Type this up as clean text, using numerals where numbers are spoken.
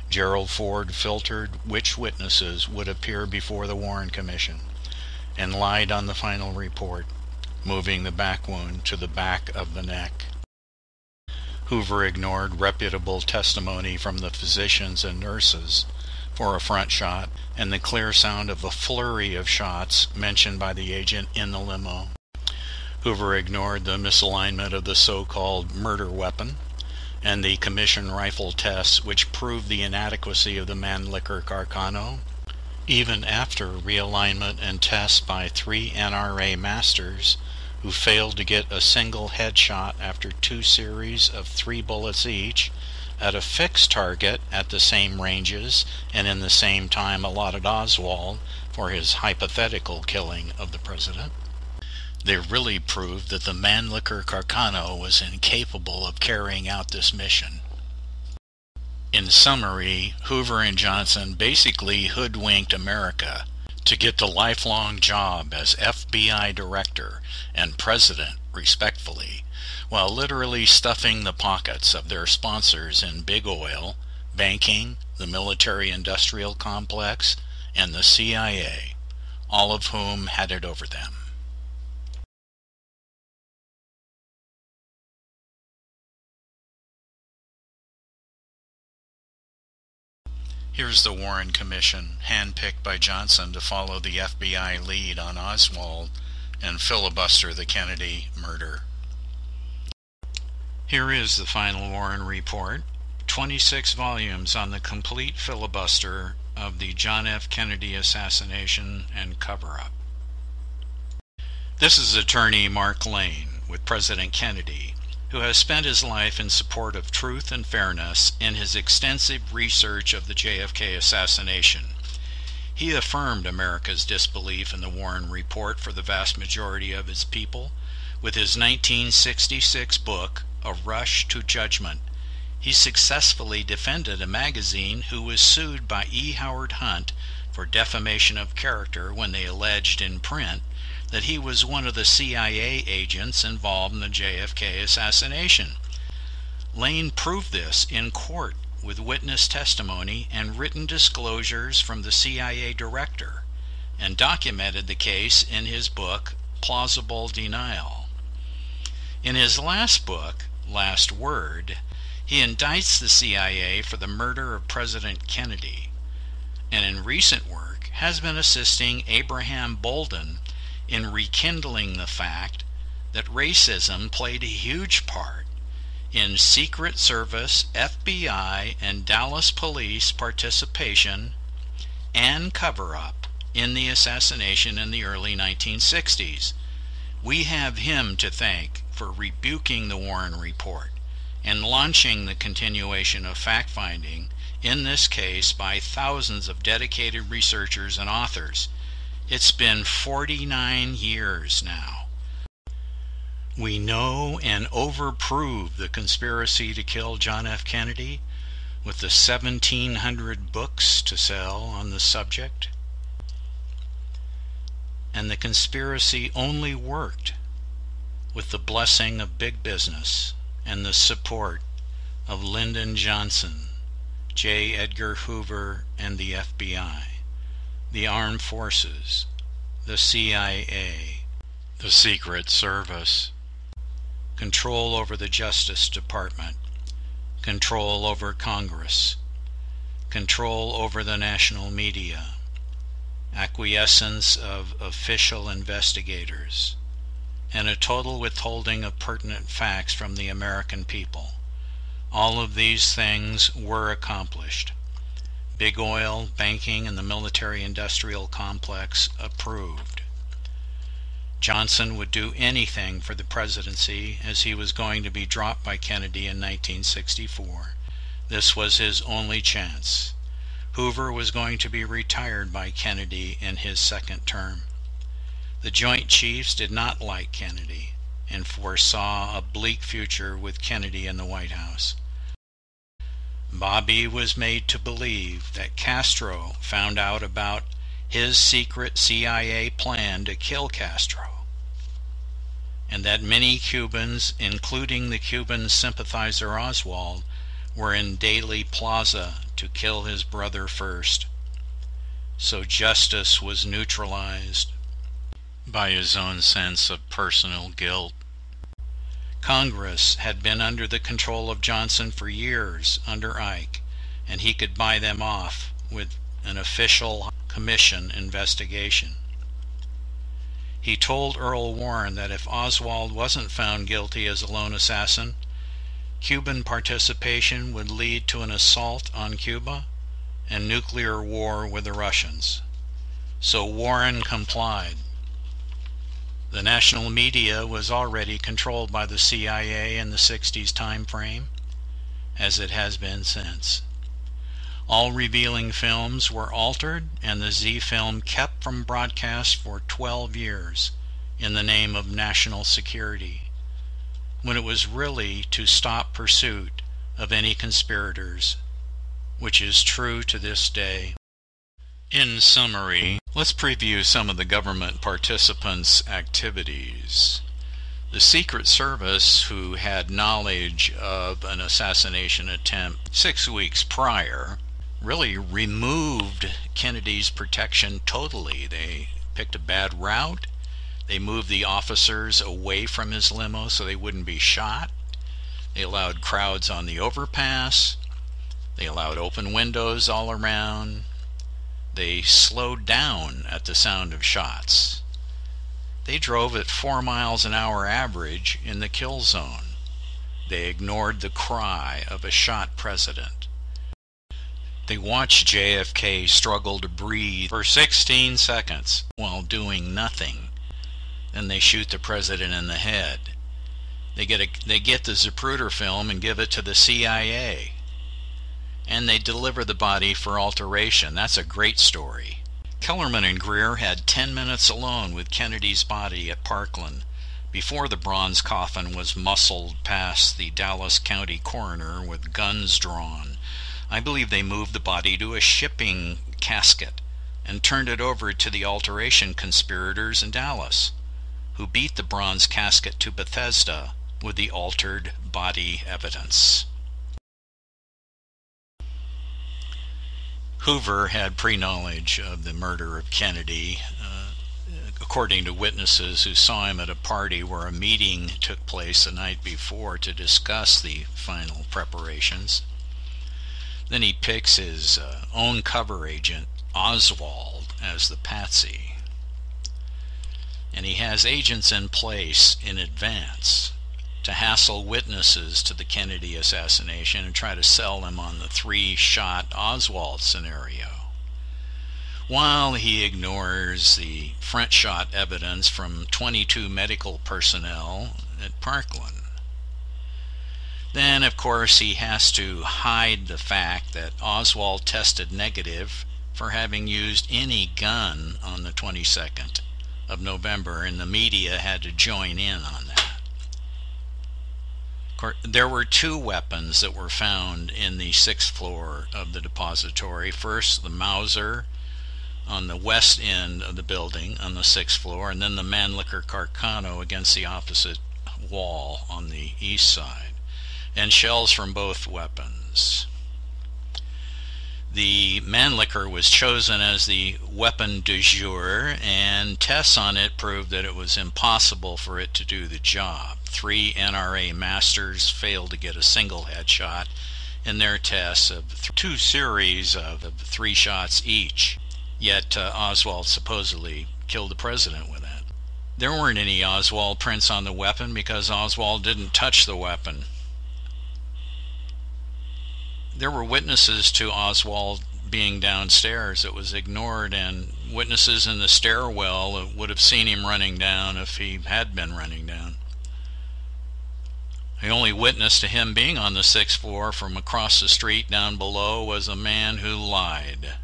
Gerald Ford filtered which witnesses would appear before the Warren Commission and lied on the final report, moving the back wound to the back of the neck. Hoover ignored reputable testimony from the physicians and nurses for a front shot and the clear sound of a flurry of shots mentioned by the agent in the limo. Hoover ignored the misalignment of the so-called murder weapon and the commission rifle tests which proved the inadequacy of the Mannlicher Carcano, even after realignment and tests by 3 NRA masters who failed to get a single headshot after 2 series of 3 bullets each at a fixed target at the same ranges and in the same time allotted Oswald for his hypothetical killing of the president. They really proved that the Mannlicher Carcano was incapable of carrying out this mission. In summary, Hoover and Johnson basically hoodwinked America to get the lifelong job as FBI director and president, respectfully, while literally stuffing the pockets of their sponsors in big oil, banking, the military-industrial complex, and the CIA, all of whom had it over them. Here's the Warren Commission, handpicked by Johnson to follow the FBI lead on Oswald and filibuster the Kennedy murder. Here is the final Warren report, 26 volumes on the complete filibuster of the John F. Kennedy assassination and cover-up. This is attorney Mark Lane with President Kennedy, who has spent his life in support of truth and fairness in his extensive research of the JFK assassination. He affirmed America's disbelief in the Warren Report for the vast majority of its people with his 1966 book, A Rush to Judgment. He successfully defended a magazine who was sued by E. Howard Hunt for defamation of character when they alleged in print that he was one of the CIA agents involved in the JFK assassination. Lane proved this in court with witness testimony and written disclosures from the CIA director, and documented the case in his book, Plausible Denial. In his last book, Last Word, he indicts the CIA for the murder of President Kennedy, and in recent work has been assisting Abraham Bolden in rekindling the fact that racism played a huge part in Secret Service, FBI, and Dallas police participation and cover-up in the assassination in the early 1960s. We have him to thank for rebuking the Warren Report and launching the continuation of fact-finding in this case by thousands of dedicated researchers and authors. It's been 49 years now. We know and overprove the conspiracy to kill John F. Kennedy with the 1,700 books to sell on the subject. And the conspiracy only worked with the blessing of big business and the support of Lyndon Johnson, J. Edgar Hoover, and the FBI. The Armed Forces, the CIA, the Secret Service, control over the Justice Department, control over Congress, control over the national media, acquiescence of official investigators, and a total withholding of pertinent facts from the American people. All of these things were accomplished. Big oil, banking, and the military-industrial complex approved. Johnson would do anything for the presidency, as he was going to be dropped by Kennedy in 1964. This was his only chance. Hoover was going to be retired by Kennedy in his second term. The Joint Chiefs did not like Kennedy and foresaw a bleak future with Kennedy in the White House. Bobby was made to believe that Castro found out about his secret CIA plan to kill Castro, and that many Cubans, including the Cuban sympathizer Oswald, were in Dealey Plaza to kill his brother first, so justice was neutralized by his own sense of personal guilt. Congress had been under the control of Johnson for years under Ike, and he could buy them off with an official commission investigation. He told Earl Warren that if Oswald wasn't found guilty as a lone assassin, Cuban participation would lead to an assault on Cuba and nuclear war with the Russians. So Warren complied. The national media was already controlled by the CIA in the 60s time frame, as it has been since. All revealing films were altered, and the Z film kept from broadcast for 12 years in the name of national security, when it was really to stop pursuit of any conspirators, which is true to this day. In summary, let's preview some of the government participants' activities. The Secret Service, who had knowledge of an assassination attempt 6 weeks prior, really removed Kennedy's protection totally. They picked a bad route. They moved the officers away from his limo so they wouldn't be shot. They allowed crowds on the overpass. They allowed open windows all around. They slowed down at the sound of shots. They drove at 4 miles an hour average in the kill zone. They ignored the cry of a shot president. They watched JFK struggle to breathe for 16 seconds while doing nothing. Then they shoot the president in the head. They get the Zapruder film and give it to the CIA. And they deliver the body for alteration. That's a great story. Kellerman and Greer had 10 minutes alone with Kennedy's body at Parkland before the bronze coffin was muscled past the Dallas County coroner with guns drawn. I believe they moved the body to a shipping casket and turned it over to the alteration conspirators in Dallas, who beat the bronze casket to Bethesda with the altered body evidence. Hoover had pre-knowledge of the murder of Kennedy, according to witnesses who saw him at a party where a meeting took place the night before to discuss the final preparations. Then he picks his own cover agent, Oswald, as the patsy. And he has agents in place in advance to hassle witnesses to the Kennedy assassination and try to sell them on the 3-shot Oswald scenario, while he ignores the front shot evidence from 22 medical personnel at Parkland. Then, of course, he has to hide the fact that Oswald tested negative for having used any gun on the 22nd of November, and the media had to join in on that. There were 2 weapons that were found in the 6th floor of the depository. First, the Mauser on the west end of the building on the 6th floor, and then the Mannlicher Carcano against the opposite wall on the east side, and shells from both weapons. The Mannlicher was chosen as the weapon du jour, and tests on it proved that it was impossible for it to do the job. 3 NRA masters failed to get a single headshot in their tests of 2 series of 3 shots each, yet Oswald supposedly killed the president with it. There weren't any Oswald prints on the weapon because Oswald didn't touch the weapon. There were witnesses to Oswald being downstairs. It was ignored, and witnesses in the stairwell would have seen him running down if he had been running down. The only witness to him being on the 6th floor from across the street down below was a man who lied.